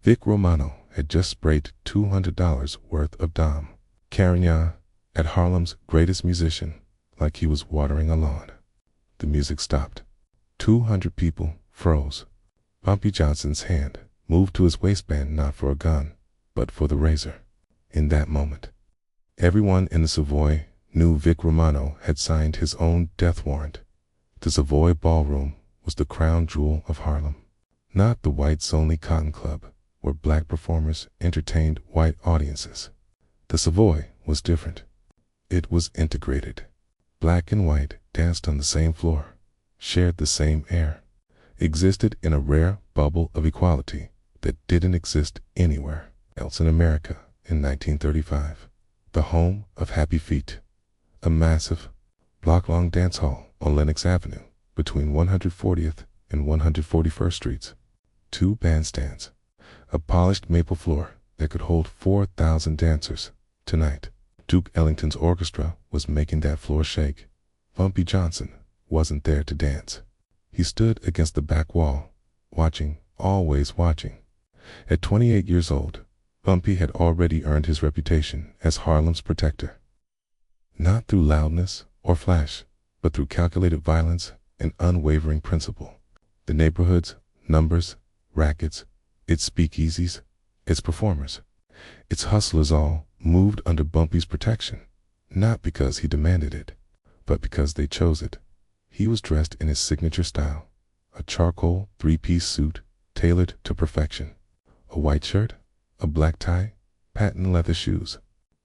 Vic Romano had just sprayed $200 worth of Dom Carignan at Harlem's greatest musician like he was watering a lawn. The music stopped. 200 people froze. Bumpy Johnson's hand moved to his waistband, not for a gun, but for the razor. In that moment, everyone in the Savoy knew Vic Romano had signed his own death warrant. The Savoy Ballroom was the crown jewel of Harlem, not the whites-only cotton club where black performers entertained white audiences. The Savoy was different. It was integrated. Black and white danced on the same floor, shared the same air, existed in a rare bubble of equality that didn't exist anywhere else in America in 1935. The home of Happy Feet, a massive, block-long dance hall on Lenox Avenue between 140th and 141st Streets. 2 bandstands, a polished maple floor that could hold 4,000 dancers. Tonight, Duke Ellington's orchestra was making that floor shake. Bumpy Johnson wasn't there to dance. He stood against the back wall, watching, always watching. At 28 years old, Bumpy had already earned his reputation as Harlem's protector. Not through loudness or flash, but through calculated violence and unwavering principle. The neighborhood's numbers, rackets, its speakeasies, its performers, its hustlers all moved under Bumpy's protection, not because he demanded it, but because they chose it. He was dressed in his signature style, a charcoal 3-piece suit tailored to perfection, a white shirt, a black tie, patent leather shoes.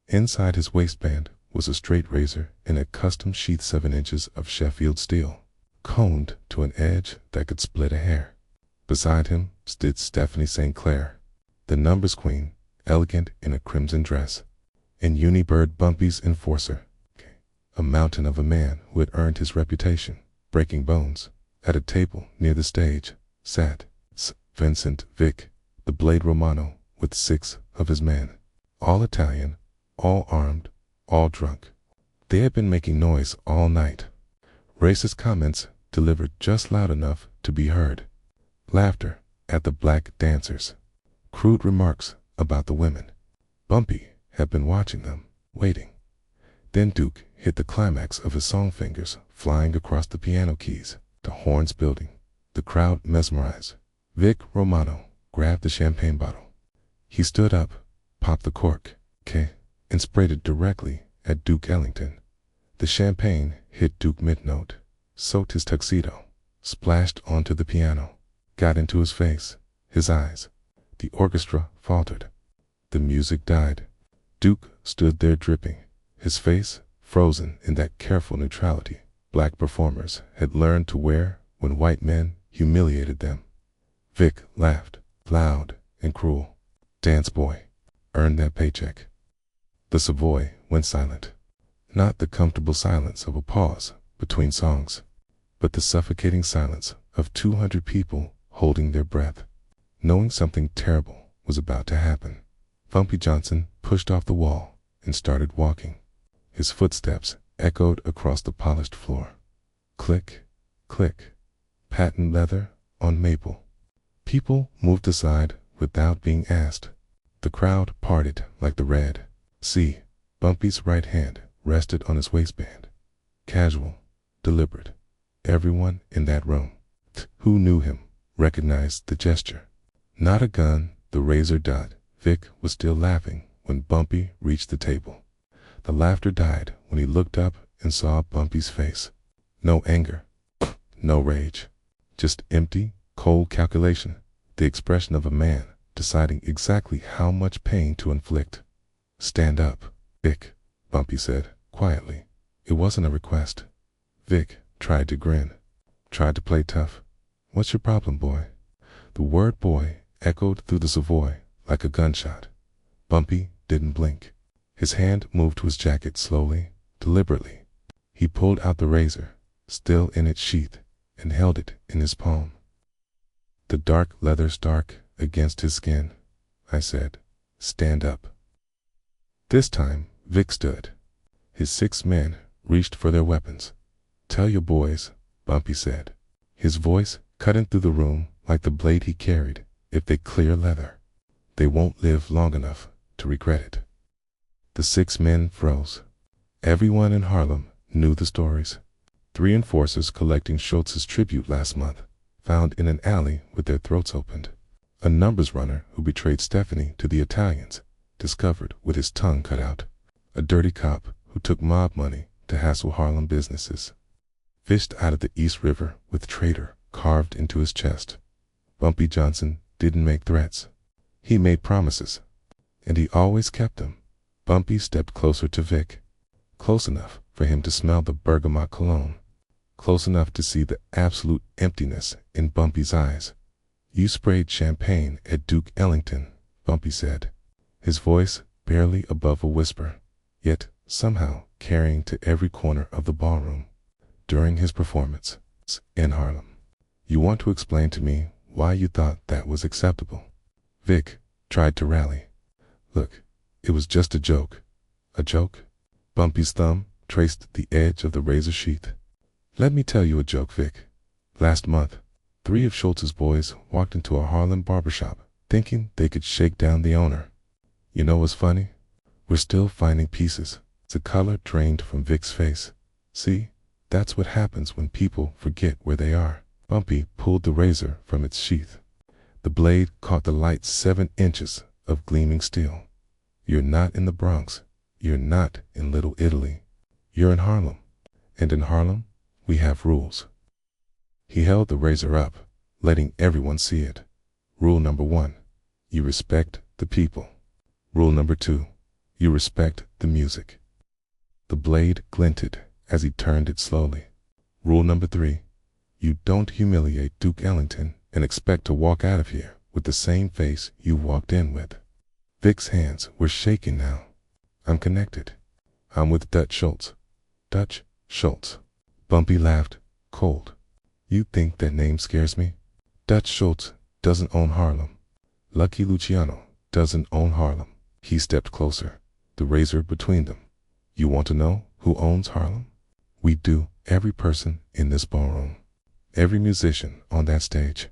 Inside his waistband was a straight razor in a custom sheath 7 inches of Sheffield steel, combed to an edge that could split a hair. Beside him stood Stephanie St. Clair, the numbers queen, elegant in a crimson dress, and Unibird Bumpy's enforcer, a mountain of a man who had earned his reputation, breaking bones. At a table near the stage sat Vincent Vic, the Blade Romano, with 6 of his men, all Italian, all armed, all drunk. They had been making noise all night. Racist comments delivered just loud enough to be heard. Laughter at the black dancers. Crude remarks about the women. Bumpy had been watching them, waiting. Then Duke hit the climax of his song, fingers flying across the piano keys, the horns building, the crowd mesmerized. Vic Romano grabbed the champagne bottle. He stood up, popped the cork, and sprayed it directly at Duke Ellington. The champagne hit Duke mid-note, soaked his tuxedo, splashed onto the piano, got into his face, his eyes. The orchestra faltered. The music died. Duke stood there dripping, his face frozen in that careful neutrality black performers had learned to wear when white men humiliated them. Vic laughed, loud and cruel. Dance boy, earn that paycheck. The Savoy went silent. Not the comfortable silence of a pause between songs, but the suffocating silence of 200 people holding their breath, knowing something terrible was about to happen. Bumpy Johnson pushed off the wall and started walking. His footsteps echoed across the polished floor. Click, click, patent leather on maple. People moved aside without being asked. The crowd parted like the Red Sea. Bumpy's right hand rested on his waistband. Casual, deliberate. Everyone in that room who knew him recognized the gesture. Not a gun, the razor dot. Vic was still laughing when Bumpy reached the table. The laughter died when he looked up and saw Bumpy's face. No anger, no rage, just empty, cold calculation, the expression of a man deciding exactly how much pain to inflict. Stand up, Vic, Bumpy said, quietly. It wasn't a request. Vic tried to grin, tried to play tough. What's your problem, boy? The word boy echoed through the Savoy like a gunshot. Bumpy didn't blink. His hand moved to his jacket slowly, deliberately. He pulled out the razor, still in its sheath, and held it in his palm. The dark leather stark against his skin. I said, stand up. This time, Vic stood. His 6 men reached for their weapons. Tell your boys, Bumpy said, his voice cutting through the room like the blade he carried, if they clear leather. They won't live long enough to regret it. The 6 men froze. Everyone in Harlem knew the stories. 3 enforcers collecting Schultz's tribute last month, found in an alley with their throats opened. A numbers runner who betrayed Stephanie to the Italians, discovered with his tongue cut out. A dirty cop who took mob money to hassle Harlem businesses. Fished out of the East River with traitor carved into his chest. Bumpy Johnson didn't make threats. He made promises, and he always kept them. Bumpy stepped closer to Vic, close enough for him to smell the bergamot cologne, close enough to see the absolute emptiness in Bumpy's eyes. "You sprayed champagne at Duke Ellington," Bumpy said, his voice barely above a whisper, yet somehow carrying to every corner of the ballroom. "During his performance in Harlem. You want to explain to me why you thought that was acceptable?" Vic tried to rally. "Look, it was just a joke." "A joke?" Bumpy's thumb traced the edge of the razor sheath. "Let me tell you a joke, Vic. Last month, 3 of Schultz's boys walked into a Harlem barbershop thinking they could shake down the owner. You know what's funny? We're still finding pieces." The color drained from Vic's face. "See, that's what happens when people forget where they are." Bumpy pulled the razor from its sheath. The blade caught the light 7 inches of gleaming steel. "You're not in the Bronx. You're not in Little Italy. You're in Harlem. And in Harlem, we have rules." He held the razor up, letting everyone see it. "Rule number 1, you respect the people. Rule number 2, you respect the music." The blade glinted as he turned it slowly. "Rule number 3, you don't humiliate Duke Ellington and expect to walk out of here with the same face you walked in with." Vic's hands were shaking now. "I'm connected. I'm with Dutch Schultz." "Dutch Schultz." Bumpy laughed, cold. "You think that name scares me? Dutch Schultz doesn't own Harlem. Lucky Luciano doesn't own Harlem." He stepped closer, the razor between them. "You want to know who owns Harlem? We do. Every person in this ballroom. Every musician on that stage.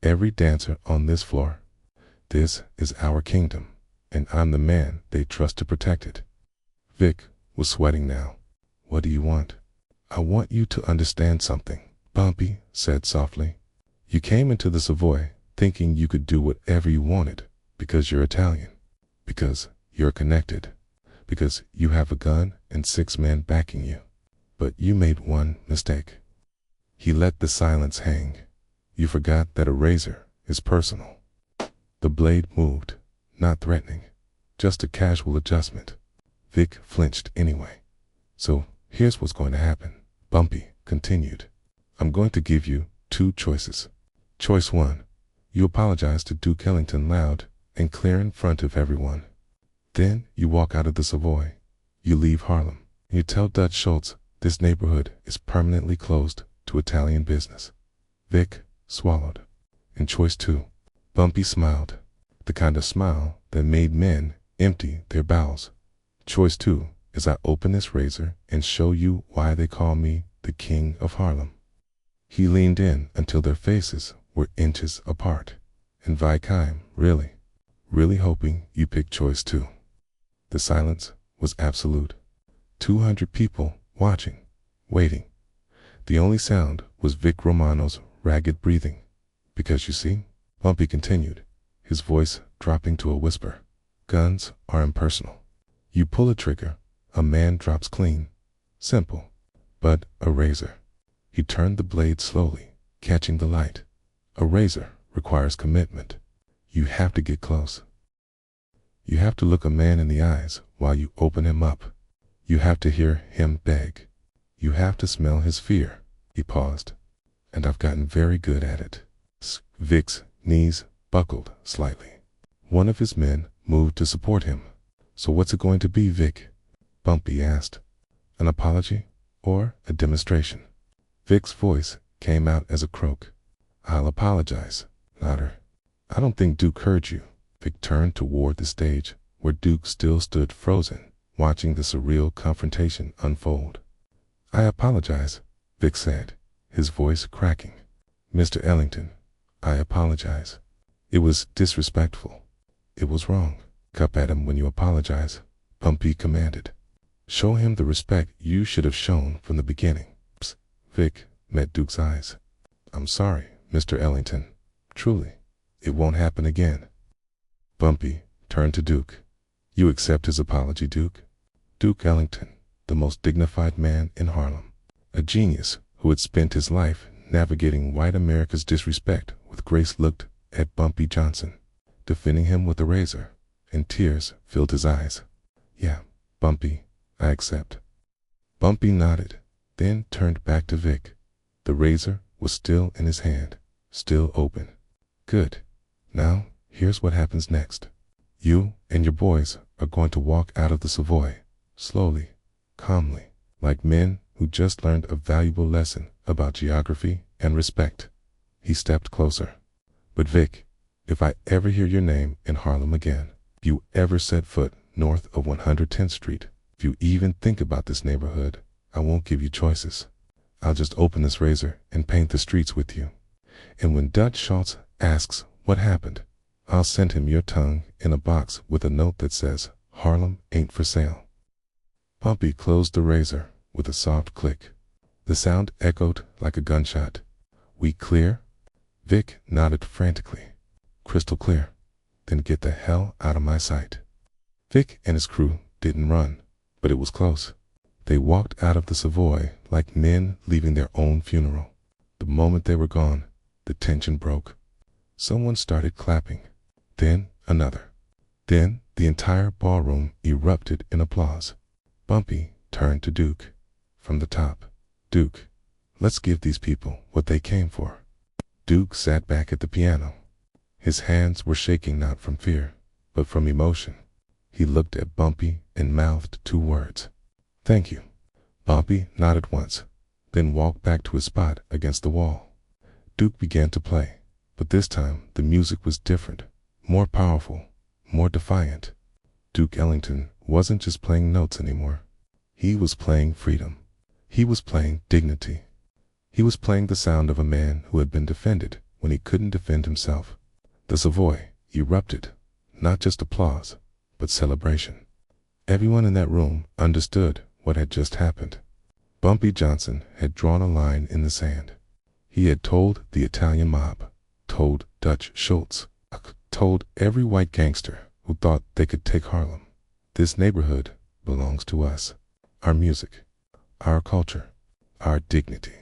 Every dancer on this floor. This is our kingdom, and I'm the man they trust to protect it." Vic was sweating now. "What do you want?" "I want you to understand something," Bumpy said softly. "You came into the Savoy thinking you could do whatever you wanted because you're Italian, because you're connected, because you have a gun and 6 men backing you. But you made one mistake." He let the silence hang. "You forgot that a razor is personal." The blade moved, not threatening, just a casual adjustment. Vic flinched anyway. "So here's what's going to happen," Bumpy continued. "I'm going to give you 2 choices. Choice 1, you apologize to Duke Ellington loud and clear in front of everyone. Then you walk out of the Savoy. You leave Harlem. You tell Dutch Schultz this neighborhood is permanently closed to Italian business." Vic swallowed. "And choice 2, Bumpy smiled, the kind of smile that made men empty their bowels. "Choice 2 is I open this razor and show you why they call me the King of Harlem." He leaned in until their faces were inches apart. "And Vaikheim, really hoping you pick choice 2. The silence was absolute. 200 people watching, waiting. The only sound was Vic Romano's ragged breathing. "Because you see," Bumpy continued, his voice dropping to a whisper, "guns are impersonal. You pull a trigger, a man drops clean. Simple. But a razor." He turned the blade slowly, catching the light. "A razor requires commitment. You have to get close. You have to look a man in the eyes while you open him up. You have to hear him beg. You have to smell his fear." He paused. "And I've gotten very good at it." Vic's knees buckled slightly. One of his men moved to support him. "So what's it going to be, Vic?" Bumpy asked. "An apology or a demonstration?" Vic's voice came out as a croak. "I'll apologize, louder." "I don't think Duke heard you." Vic turned toward the stage, where Duke still stood frozen, watching the surreal confrontation unfold. "I apologize," Vic said, his voice cracking. "Mr. Ellington, I apologize. It was disrespectful. It was wrong. Cup at him when you apologize, Bumpy commanded. Show him the respect you should have shown from the beginning. Psst. Vic met Duke's eyes. I'm sorry, Mr. Ellington. Truly, it won't happen again. Bumpy turned to Duke. You accept his apology, Duke? Duke Ellington, the most dignified man in Harlem, a genius who had spent his life navigating white America's disrespect with grace, looked at Bumpy Johnson, defending him with a razor, and tears filled his eyes. Yeah, Bumpy, I accept. Bumpy nodded, then turned back to Vic. The razor was still in his hand, still open. Good. Now, here's what happens next. You and your boys are going to walk out of the Savoy, slowly, calmly, like men who just learned a valuable lesson about geography and respect. He stepped closer. But Vic, if I ever hear your name in Harlem again, if you ever set foot north of 110th Street, if you even think about this neighborhood, I won't give you choices. I'll just open this razor and paint the streets with you. And when Dutch Schultz asks what happened, I'll send him your tongue in a box with a note that says, Harlem ain't for sale. Bumpy closed the razor with a soft click. The sound echoed like a gunshot. We clear? Vic nodded frantically. Crystal clear. Then get the hell out of my sight. Vic and his crew didn't run, but it was close. They walked out of the Savoy like men leaving their own funeral. The moment they were gone, the tension broke. Someone started clapping. Then another. Then the entire ballroom erupted in applause. Bumpy turned to Duke. From the top. Duke, let's give these people what they came for. Duke sat back at the piano. His hands were shaking not from fear, but from emotion. He looked at Bumpy and mouthed 2 words. Thank you. Bumpy nodded once, then walked back to his spot against the wall. Duke began to play, but this time the music was different, more powerful, more defiant. Duke Ellington wasn't just playing notes anymore. He was playing freedom. He was playing dignity. He was playing the sound of a man who had been defended when he couldn't defend himself. The Savoy erupted, not just applause, but celebration. Everyone in that room understood what had just happened. Bumpy Johnson had drawn a line in the sand. He had told the Italian mob, told Dutch Schultz, told every white gangster who thought they could take Harlem. This neighborhood belongs to us. Our music, our culture, our dignity,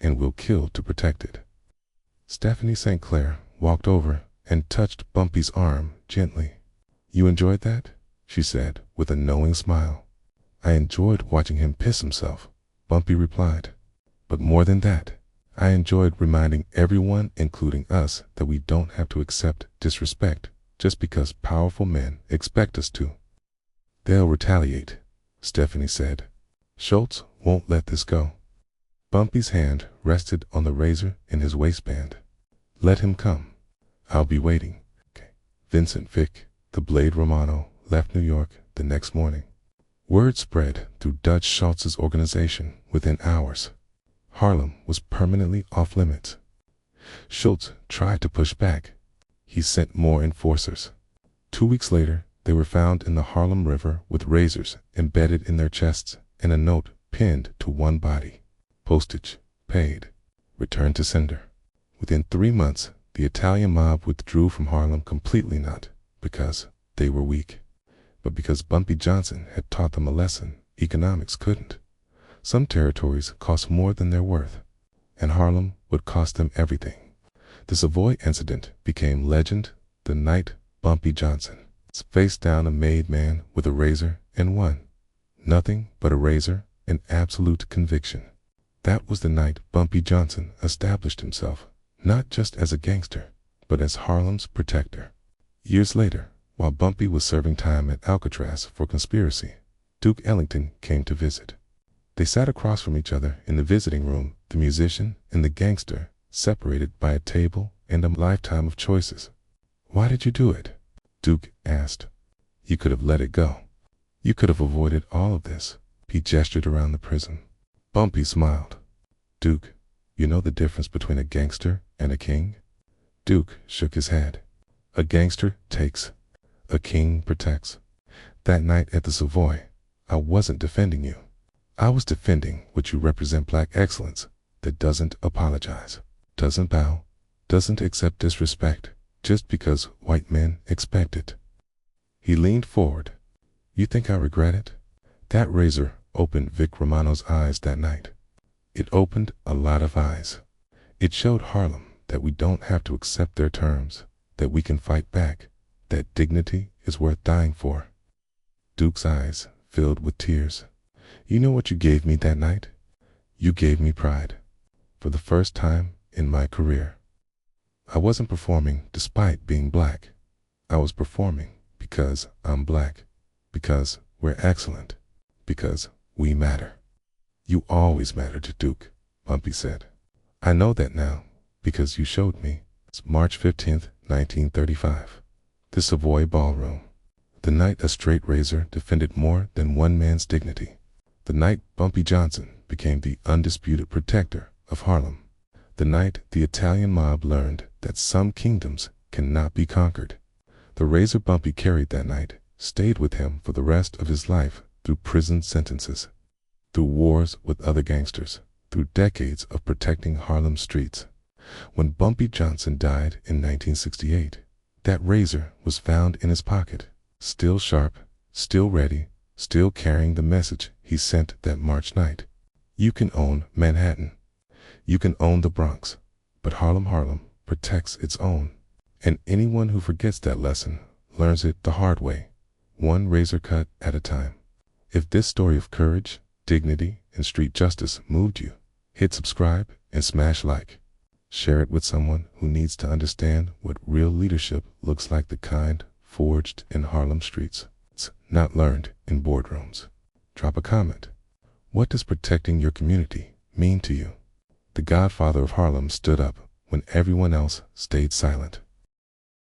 and we'll kill to protect it. Stephanie St. Clair walked over and touched Bumpy's arm gently. You enjoyed that? She said with a knowing smile. I enjoyed watching him piss himself, Bumpy replied. But more than that, I enjoyed reminding everyone, including us, that we don't have to accept disrespect just because powerful men expect us to. They'll retaliate, Stephanie said. Schultz won't let this go. Bumpy's hand rested on the razor in his waistband. Let him come. I'll be waiting. Okay. Vincent Vick, the Blade Romano, left New York the next morning. Word spread through Dutch Schultz's organization within hours. Harlem was permanently off limits. Schultz tried to push back. He sent more enforcers. 2 weeks later, they were found in the Harlem River with razors embedded in their chests and a note pinned to one body. Postage paid. Return to sender. Within 3 months, the Italian mob withdrew from Harlem completely, not because they were weak, but because Bumpy Johnson had taught them a lesson economics couldn't. Some territories cost more than they're worth, and Harlem would cost them everything. The Savoy incident became legend the night Bumpy Johnson faced down a made man with a razor and won. Nothing but a razor and absolute conviction. That was the night Bumpy Johnson established himself, not just as a gangster, but as Harlem's protector. Years later, while Bumpy was serving time at Alcatraz for conspiracy, Duke Ellington came to visit. They sat across from each other in the visiting room, the musician and the gangster, separated by a table and a lifetime of choices. Why did you do it? Duke asked. You could have let it go. You could have avoided all of this. He gestured around the prison. Bumpy smiled. Duke, you know the difference between a gangster and a king? Duke shook his head. A gangster takes. a king protects. That night at the Savoy, I wasn't defending you. I was defending what you represent, black excellence that doesn't apologize, doesn't bow, doesn't accept disrespect just because white men expect it. He leaned forward. You think I regret it? That razor opened Vic Romano's eyes that night. It opened a lot of eyes. It showed Harlem that we don't have to accept their terms, that we can fight back, that dignity is worth dying for. Duke's eyes filled with tears. You know what you gave me that night? You gave me pride. For the first time in my career. I wasn't performing despite being black. I was performing because I'm black, because we're excellent, because we matter. You always mattered to Duke, Bumpy said. I know that now, because you showed me. It's March 15th, 1935. The Savoy Ballroom. The night a straight razor defended more than one man's dignity. The night Bumpy Johnson became the undisputed protector of Harlem. The night the Italian mob learned that some kingdoms cannot be conquered. The razor Bumpy carried that night stayed with him for the rest of his life, through prison sentences, through wars with other gangsters, through decades of protecting Harlem's streets. When Bumpy Johnson died in 1968, that razor was found in his pocket, still sharp, still ready, still carrying the message he sent that March night. You can own Manhattan. You can own the Bronx, but Harlem protects its own. And anyone who forgets that lesson learns it the hard way, one razor cut at a time. If this story of courage, dignity, and street justice moved you, hit subscribe and smash like. Share it with someone who needs to understand what real leadership looks like, the kind forged in Harlem streets. It's not learned in boardrooms. Drop a comment. What does protecting your community mean to you? The godfather of Harlem stood up when everyone else stayed silent.